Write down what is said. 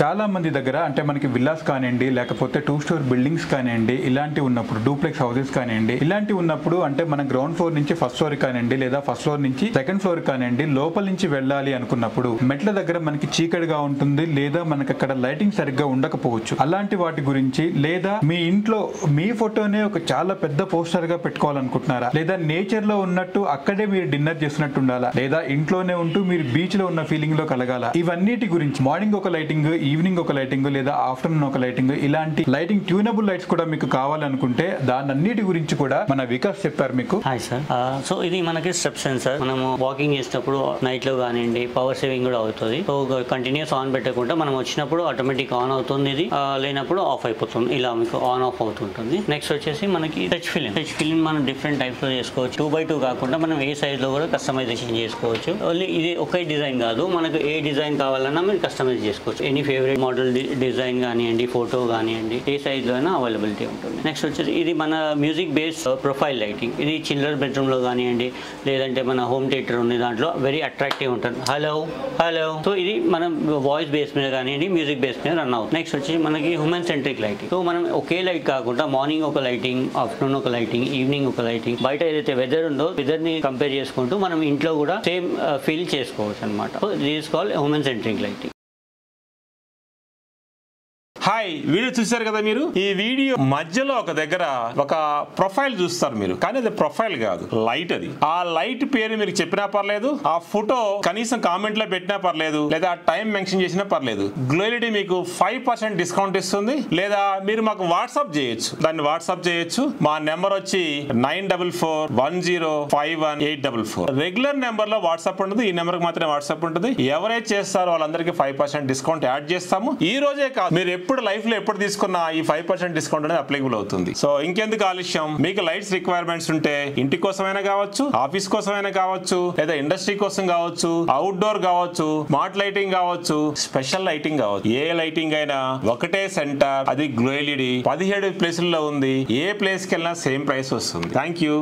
చాలా మంది దగ్గర అంటే మనకి విల్లాస్ కానివ్వండి, లేకపోతే 2 స్టోర్ బిల్డింగ్స్ కానివ్వండి, ఇలాంటివి ఉన్నప్పుడు డూప్లెక్స్ హౌసెస్ కానివ్వండి, ఇలాంటివి ఉన్నప్పుడు అంటే మన గ్రౌండ్ ఫ్లోర్ నుంచి ఫస్ట్ ఫ్లోర్ కానివ్వండి, లేదా ఫస్ట్ ఫ్లోర్ నుంచి సెకండ్ ఫ్లోర్ కానివ్వండి, లోపల నుంచి వెళ్ళాలి అనుకున్నప్పుడు మెట్ల దగ్గర మనకి చీకటిగా ఉంటుంది, లేదా మనకి అక్కడ లైటింగ్ సరిగ్గా ఉండకపోవచ్చు. అలాంటి వాటి గురించి, లేదా మీ ఇంట్లో మీ ఫోటోనే ఒక చాలా పెద్ద పోస్టర్ గా పెట్టుకోవాలనుకుంటున్నారా, లేదా నేచర్ లో ఉన్నట్టు అక్కడే మీరు డిన్నర్ చేస్తున్నట్టు ఉండాలా, లేదా ఇంట్లోనే ఉంటూ మీరు బీచ్ లో ఉన్న ఫీలింగ్ లో కలగాల, ఇవన్నిటి గురించి మార్నింగ్ ఒక లైటింగ్, ఈవినింగ్ ఒక లైటింగ్, లేదా ఆఫ్టర్నూన్ ఒక లైటింగ్, ఇలాంటి లైటింగ్ ట్యూనబుల్ లైట్స్ కూడా మీకు కావాలనుకుంటే దానన్నిటి గురించి కూడా మన వికాస్ చెప్తారు మీకు. Hi sir. సో ఇది మనకి స్టెప్ సెన్సార్. మనము వాకింగ్ చేసినప్పుడు నైట్ లో కానివ్వండి పవర్ సేవింగ్ కూడా అవుతుంది. సో కంటిన్యూస్ ఆన్ పెట్టకుండా మనం వచ్చినప్పుడు ఆటోమేటిక్ ఆన్ అవుతుంది, ఇది లేనప్పుడు ఆఫ్ అయిపోతుంది. ఇలా మీకు ఆన్ ఆఫ్ అవుతుంటుంది. నెక్స్ట్ వచ్చేసి మనకి టచ్ ఫిలిం మనం డిఫరెంట్ టైప్స్ లో చేసుకోవచ్చు. 2x2 కాకుండా మనం ఏ సైజ్ లో కూడా కస్టమైజేషన్ చేసుకోవచ్చు. ఓన్లీ ఇది ఒకే డిజైన్ కాదు, మనకు ఏ డిజైన్ కావాలన్నా మీరు కస్టమైజ్ చేసుకోవచ్చు. ఎనీ ఫేవరెట్ మోడల్ డిజైన్ కానివ్వండి, ఫోటో కానివ్వండి, ఏ సైజ్ లో అయినా అవైలబిలిటీ ఉంటుంది. నెక్స్ట్ వచ్చేసి ఇది మన మ్యూజిక్ బేస్ ప్రొఫైల్ లైటింగ్. ఇది చిల్డ్రన్ బెడ్రూమ్ లో కానివ్వండి, లేదంటే మన హోమ్ థియేటర్ ఉంది, దాంట్లో వెరీ అట్రాక్టివ్ ఉంటుంది. Hello hello. సో ఇది మనం వాయిస్ బేస్ మీద కానివ్వండి, మ్యూజిక్ బేస్ మీద రన్ అవుతుంది. నెక్స్ట్ వచ్చి మనకి హ్యూమన్ సెంట్రిక్ లైటింగ్. సో మనం ఒకే లైట్ కాకుండా మార్నింగ్ ఒక లైటింగ్, ఆఫ్టర్నూన్ ఒక లైటింగ్, ఈవినింగ్ ఒక లైటింగ్, బయట ఏదైతే వెదర్ ఉందో వెదర్ ని కంపేర్ చేసుకుంటూ మనం ఇంట్లో కూడా సేమ్ ఫీల్ చేసుకోవచ్చు అనమాట. So this is called human centric lighting. Hi, video చూసారు కదా మీరు. ఈ వీడియో మధ్యలో ఒక దగ్గర ఒక ప్రొఫైల్ చూస్తారు మీరు, కానీ అది ప్రొఫైల్ కాదు, లైట్. అది ఆ లైట్ పేరు మీరు చెప్పినా పర్లేదు, ఆ ఫోటో కనీసం కామెంట్ లో పెట్టినా పర్లేదు, లేదా టైం మెన్షన్ చేసినా పర్లేదు. గ్లోయిలిటీ మీకు 5% డిస్కౌంట్ ఇస్తుంది. లేదా మీరు మాకు వాట్సాప్ చేయొచ్చు, దాన్ని వాట్సాప్ చేయొచ్చు. మా నెంబర్ వచ్చి 9441051844. రెగ్యులర్ నెంబర్ లో వాట్సాప్ ఉంటుంది, ఈ నెంబర్ కి మాత్రమే వాట్సాప్ ఉంటుంది. ఎవరైతే చేస్తారో వాళ్ళందరికీ 5% డిస్కౌంట్ యాడ్ చేస్తాము. ఈ రోజే కాదు, మీరు ఎప్పుడు లైఫ్ లో ఎప్పుడు తీసుకున్నా ఈ 5% డిస్కౌంట్ అనేది అప్లికబుల్ అవుతుంది. సో ఇంకెందుకు ఆలస్యం, మీకు లైట్స్ రిక్వైర్మెంట్స్ ఉంటే ఇంటి కోసమైనా కావచ్చు, ఆఫీస్ కోసమైనా కావచ్చు, లేదా ఇండస్ట్రీ కోసం కావచ్చు, అవుట్డోర్ కావచ్చు, స్మార్ట్ లైటింగ్ కావచ్చు, స్పెషల్ లైటింగ్ కావచ్చు, ఏ లైటింగ్ అయినా ఒకటే సెంటర్, అది గ్లో ఎల్ఈడి. 17 ప్లేసుల్లో ఉంది. ఏ ప్లేస్ కి వెళ్ళినా సేమ్ ప్రైస్ వస్తుంది. Thank you.